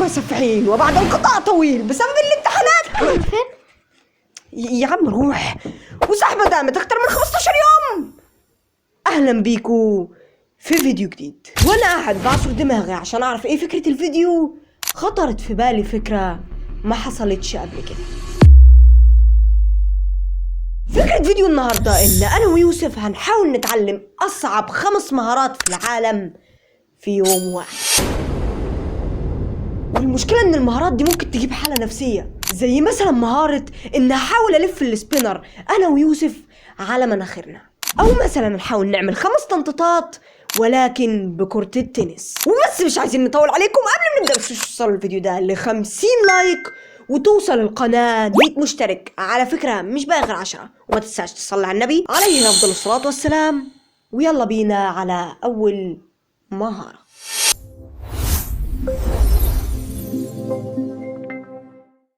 عليكم يا سفاحين، وبعد انقطاع طويل بسبب الامتحانات. فين؟ يا عم روح. وزحمة دامت اكتر من 15 يوم. اهلا بيكو في فيديو جديد. وانا قاعد بعصر دماغي عشان اعرف ايه فكرة الفيديو، خطرت في بالي فكرة ما حصلتش قبل كده. فكرة فيديو النهاردة ان انا ويوسف هنحاول نتعلم اصعب 5 مهارات في العالم في يوم واحد. والمشكلة ان المهارات دي ممكن تجيب حالة نفسية، زي مثلا مهارة ان هحاول الف السبينر انا ويوسف على مناخيرنا، او مثلا نحاول نعمل 5 تنطيطات ولكن بكرة التنس. وبس مش عايزين نطول عليكم، قبل ما نبدأ توصل الفيديو ده ل50 لايك وتوصل القناة 100 مشترك، على فكرة مش باقي غير 10، وما تنساش تصلي على النبي عليه افضل الصلاة والسلام. ويلا بينا على اول مهارة.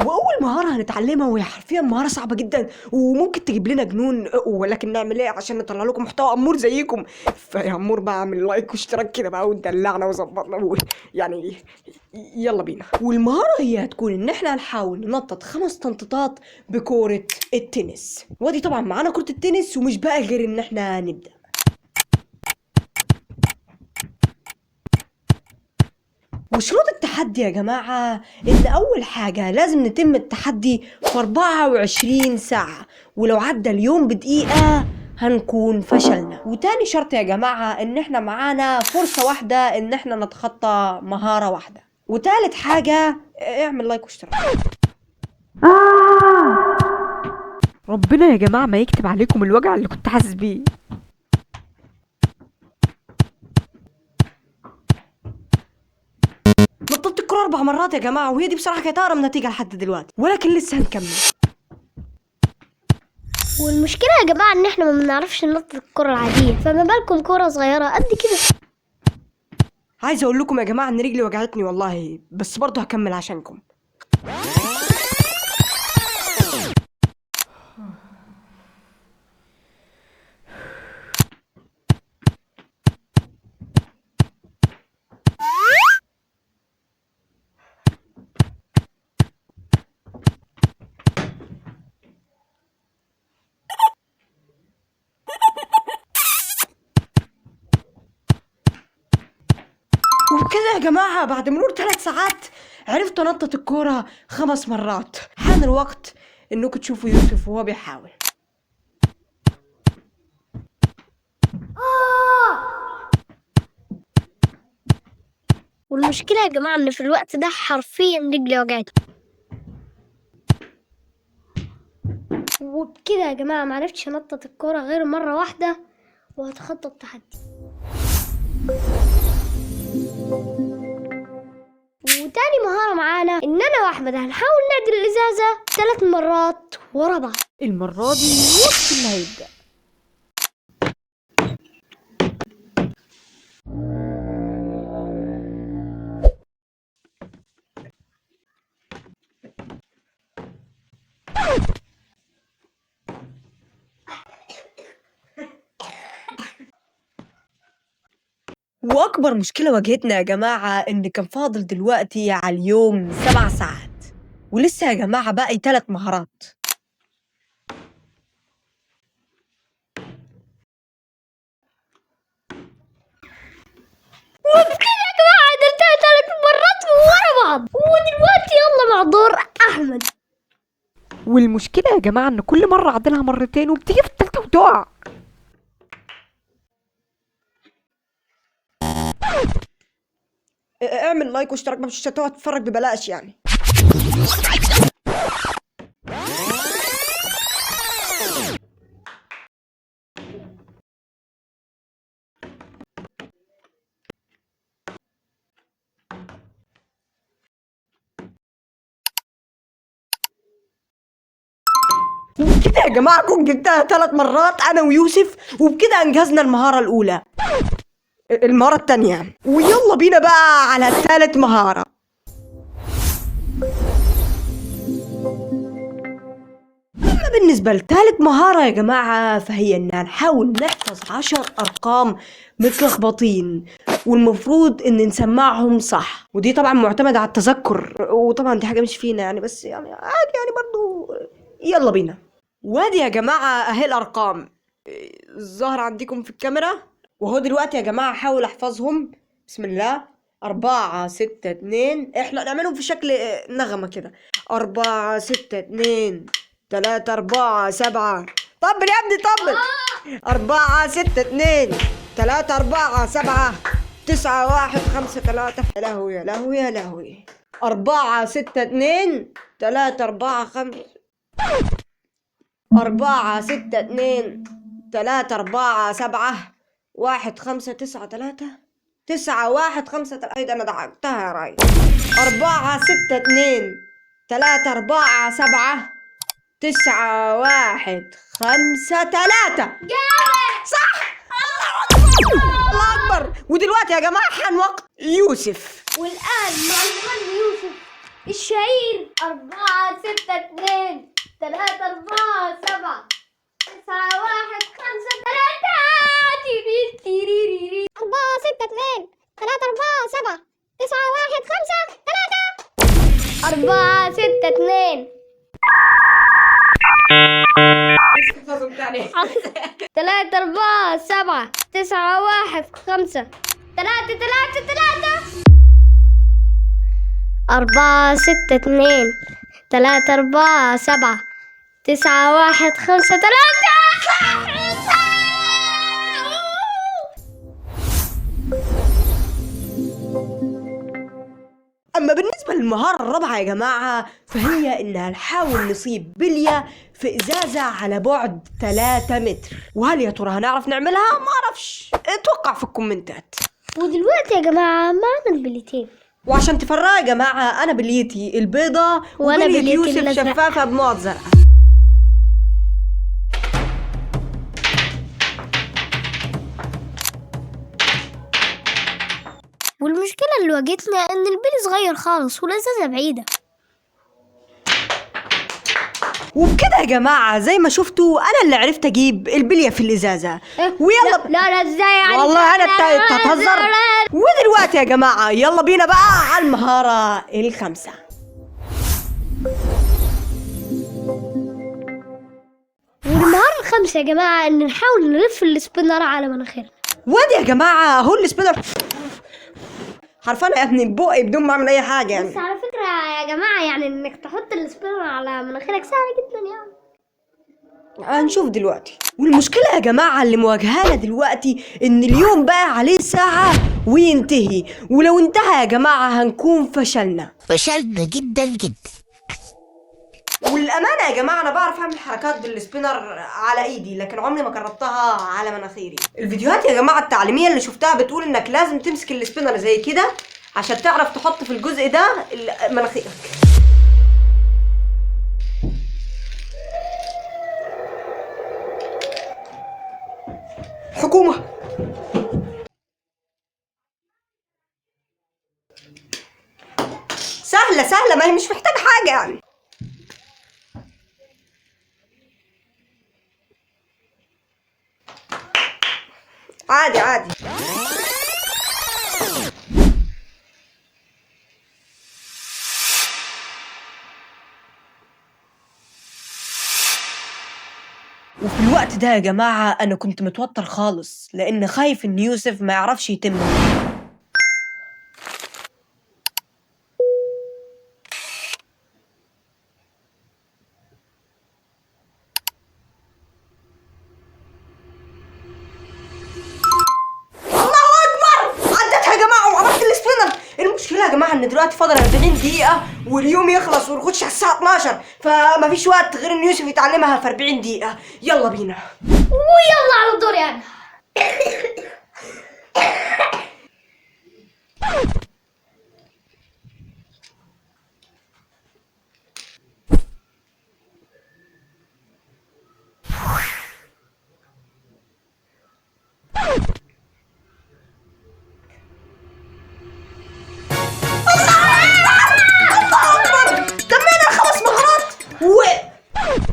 واول مهاره هنتعلمها وهي حرفيا مهاره صعبه جدا وممكن تجيب لنا جنون، ولكن نعمل ايه عشان نطلع لكم محتوى امور زيكم؟ فيا امور بقى اعمل لايك واشتراك كده بقى وندلعنا وظبطنا يعني يلا بينا. والمهاره هي هتكون ان احنا هنحاول ننطط 5 تنطيطات بكوره التنس. ودي طبعا معانا كره التنس ومش بقى غير ان احنا نبدا. وشروط التحدي يا جماعة إن أول حاجة لازم نتم التحدي في 24 ساعة، ولو عدى اليوم بدقيقة هنكون فشلنا. وتاني شرط يا جماعة إن إحنا معانا فرصة واحدة إن إحنا نتخطى مهارة واحدة. وتالت حاجة اعمل لايك واشتراك. ربنا يا جماعة ما يكتب عليكم الوجع اللي كنت حاسس بيه. نططت الكرة 4 مرات يا جماعة، وهي دي بصراحة كانت أقرب نتيجة لحد دلوقتي، ولكن لسه هنكمل. والمشكلة يا جماعة ان احنا ما بنعرفش ننطط الكرة العادية، فما بالكم كرة صغيرة قد كده. عايز اقول لكم يا جماعة ان رجلي وجعتني والله، بس برضه هكمل عشانكم. وبكده يا جماعة بعد مرور 3 ساعات عرفت انطط الكورة 5 مرات. حان الوقت انكم تشوفوا يوسف وهو بيحاول. والمشكلة يا جماعة ان في الوقت ده حرفيا رجلي وجعتني، وبكده يا جماعة معرفتش انطط الكرة غير مرة واحدة وهتخطى التحدي. وتاني مهارة معانا اننا واحمد هنحاول نعدل الازازة 3 مرات ورا بعض. المرة دي وقت اللي هيبدأ. واكبر مشكلة واجهتنا يا جماعة ان كان فاضل دلوقتي على اليوم 7 ساعات، ولسه يا جماعة باقي 3 مهارات. وبكده يا جماعة عدلتها 3 مرات ورا بعض، ودلوقتي يلا مع دور احمد. والمشكلة يا جماعة ان كل مرة اعدلها مرتين وبتيجي في التالتة وتقع. اعمل لايك واشتراك، مش هتقعد تتفرج ببلاش يعني. وبكده يا جماعة كنت جبتها 3 مرات أنا ويوسف، وبكده أنجزنا المهارة الأولى. المهارة التانية، ويلا بينا بقى على 3 مهارة. أما بالنسبة لثالث مهارة يا جماعة فهي إن هنحاول نحفظ 10 أرقام متلخبطين، والمفروض ان نسمعهم صح، ودي طبعا معتمدة على التذكر، وطبعا دي حاجة مش فينا يعني، بس يعني عادي يعني برضو. يلا بينا. وادي يا جماعة اهي الارقام الظاهرة عندكم في الكاميرا، وهو دلوقتي يا جماعة حاول احفظهم. بسم الله. 4 6 2، احنا نعملهم في شكل نغمة كده. 4 6 2 3 4 7. طبل يا ابني طبل. 4 6 2 3 4 7 9 1 5 3. يا لهوي يا لهوي يا لهوي. 4 6 2 3 4 5. 4 6 2 3 4 7 1 5 9 3. 9 1 5 3. ايه ده انا ضحكتها يا راي. 4 6 2 3 4 7 9 1 5 3. صح. الله أكبر. ودلوقتي يا جماعة حان وقت يوسف. والآن مع المغني يوسف الشهير. 4 6 2 3 4 7 9 1 5 3. 4 6 2 3 4 7 9 1 5 3. 4 6 2 3 4 7 9 1 5 3 3 3. 4 6 2 3 4 7 9 1 5 3. أما بالنسبة للمهارة الرابعة يا جماعة، فهي إنها نحاول نصيب بلية في إزازة على بعد 3 متر. وهل يا ترى هنعرف نعملها؟ ما أعرفش، اتوقع في الكومنتات. ودلوقتي يا جماعة معنا البليتين، وعشان تفرقوا يا جماعة، أنا بليتي البيضة وأنا وبلية بليتي يوسف الأزرق. شفافة بنقط زرقاء. والمشكلة اللي واجهتنا إن البلي صغير خالص والإزازة بعيدة. وبكده يا جماعة زي ما شفتوا أنا اللي عرفت أجيب البلية في الإزازة. ويلا لا إزاي يعني؟ والله أنا تهزر. ودلوقتي يا جماعة يلا بينا بقى على المهارة الخامسة. والمهارة الخامسة يا جماعة إن نحاول نلف السبينر على مناخيرنا. وادي يا جماعة اهو السبينر حرفيا يا ابني ببقي بدون ما اعمل اي حاجة يعني. بس على فكرة يا جماعة يعني إنك تحط السبينر على مناخيرك سهل جدا يعني. هنشوف دلوقتي. والمشكلة يا جماعة اللي مواجهانا دلوقتي ان اليوم بقى عليه ساعة وينتهي، ولو انتهى يا جماعة هنكون فشلنا جدا جدا. والأمانة يا جماعة أنا بعرف أعمل حركات بالسبينر على إيدي، لكن عمري ما جربتها على مناخيري. الفيديوهات يا جماعة التعليمية اللي شفتها بتقول إنك لازم تمسك السبينر زي كده عشان تعرف تحط في الجزء ده مناخيرك. حكومة. سهلة ما هي مش محتاجة حاجة يعني. عادي. وفي الوقت ده يا جماعة أنا كنت متوتر خالص لأن خايف إن يوسف ما يعرفش يتم. المشكلة يا جماعة ان دلوقتي فاضل 40 دقيقة واليوم يخلص ونخش على الساعة 12، فما فيش وقت غير ان يوسف يتعلمها في 40 دقيقة. يلا بينا. ويلا على الدور يعني.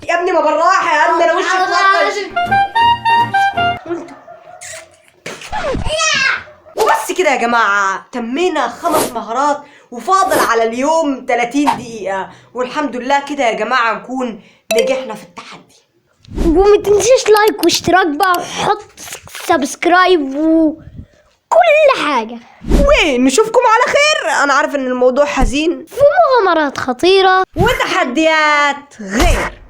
يا ابني ما بالراحة يا ابني، انا وشي اتلطش. يا جماعة تمينا 5 مهارات وفاضل على اليوم 30 دقيقة، والحمد لله كده يا جماعة نكون نجحنا في التحدي. وما تنسيش لايك واشتراك بقى وحط سبسكرايب وكل حاجة، ونشوفكم على خير. أنا عارف إن الموضوع حزين، في مغامرات خطيرة وتحديات غير